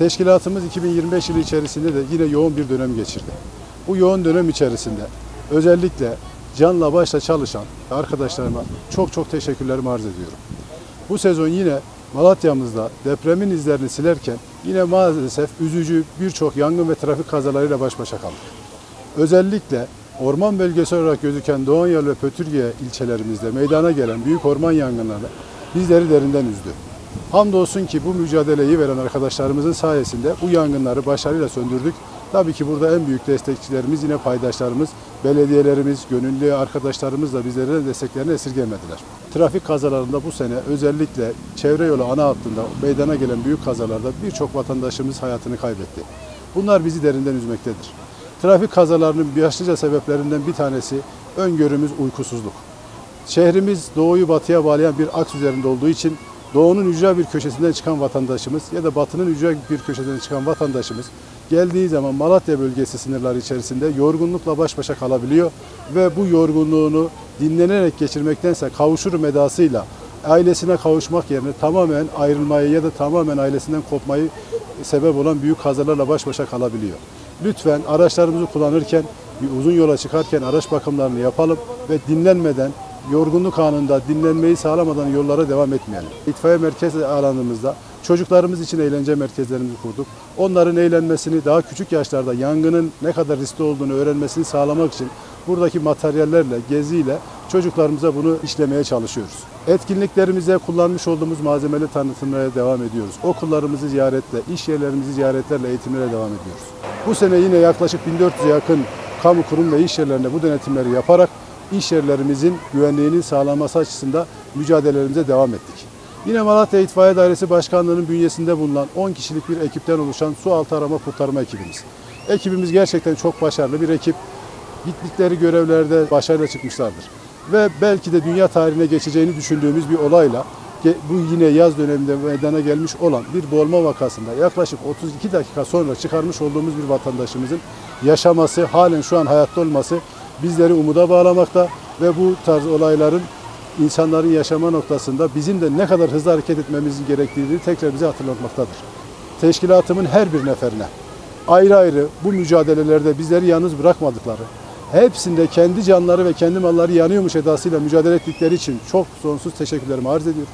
Teşkilatımız 2025 yılı içerisinde de yine yoğun bir dönem geçirdi. Bu yoğun dönem içerisinde özellikle canla başla çalışan arkadaşlarıma çok teşekkürlerimi arz ediyorum. Bu sezon yine Malatya'mızda depremin izlerini silerken yine maalesef üzücü birçok yangın ve trafik kazalarıyla baş başa kaldık. Özellikle orman bölgesi olarak gözüken Doğanyol ve Pötürge ilçelerimizde meydana gelen büyük orman yangınları bizleri derinden üzdü. Hamdolsun ki bu mücadeleyi veren arkadaşlarımızın sayesinde bu yangınları başarıyla söndürdük. Tabii ki burada en büyük destekçilerimiz yine paydaşlarımız, belediyelerimiz, gönüllü arkadaşlarımız da bizlere desteklerini esirgemediler. Trafik kazalarında bu sene özellikle çevre yolu ana hattında meydana gelen büyük kazalarda birçok vatandaşımız hayatını kaybetti. Bunlar bizi derinden üzmektedir. Trafik kazalarının başlıca sebeplerinden bir tanesi öngörümüz uykusuzluk. Şehrimiz doğuyu batıya bağlayan bir aks üzerinde olduğu için doğunun ücra bir köşesinden çıkan vatandaşımız ya da batının ücra bir köşesinden çıkan vatandaşımız geldiği zaman Malatya bölgesi sınırları içerisinde yorgunlukla baş başa kalabiliyor ve bu yorgunluğunu dinlenerek geçirmektense kavuşurum edasıyla ailesine kavuşmak yerine tamamen ayrılmayı ya da tamamen ailesinden kopmayı sebep olan büyük kazalarla baş başa kalabiliyor. Lütfen araçlarımızı kullanırken, bir uzun yola çıkarken araç bakımlarını yapalım ve dinlenmeden, yorgunluk anında dinlenmeyi sağlamadan yollara devam etmeyelim. İtfaiye merkez alanımızda çocuklarımız için eğlence merkezlerimizi kurduk. Onların eğlenmesini, daha küçük yaşlarda yangının ne kadar riskli olduğunu öğrenmesini sağlamak için buradaki materyallerle, geziyle çocuklarımıza bunu işlemeye çalışıyoruz. Etkinliklerimize kullanmış olduğumuz malzemeleri tanıtmaya devam ediyoruz. Okullarımızı ziyaretle, iş yerlerimizi ziyaretlerle eğitimlere devam ediyoruz. Bu sene yine yaklaşık 1400'e yakın kamu kurum ve iş yerlerinde bu denetimleri yaparak iş yerlerimizin güvenliğini sağlaması açısından mücadelelerimize devam ettik. Yine Malatya İtfaiye Dairesi Başkanlığı'nın bünyesinde bulunan 10 kişilik bir ekipten oluşan su altı arama kurtarma ekibimiz. Ekibimiz gerçekten çok başarılı bir ekip. Gittikleri görevlerde başarıyla çıkmışlardır. Ve belki de dünya tarihine geçeceğini düşündüğümüz bir olayla bu yine yaz döneminde meydana gelmiş olan bir boğulma vakasında yaklaşık 32 dakika sonra çıkarmış olduğumuz bir vatandaşımızın yaşaması, halen şu an hayatta olması bizleri umuda bağlamakta ve bu tarz olayların insanların yaşama noktasında bizim de ne kadar hızlı hareket etmemizin gerektiğini tekrar bize hatırlatmaktadır. Teşkilatımın her bir neferine ayrı ayrı bu mücadelelerde bizleri yalnız bırakmadıkları, hepsinde kendi canları ve kendi malları yanıyormuş edasıyla mücadele ettikleri için çok sonsuz teşekkürlerimi arz ediyorum.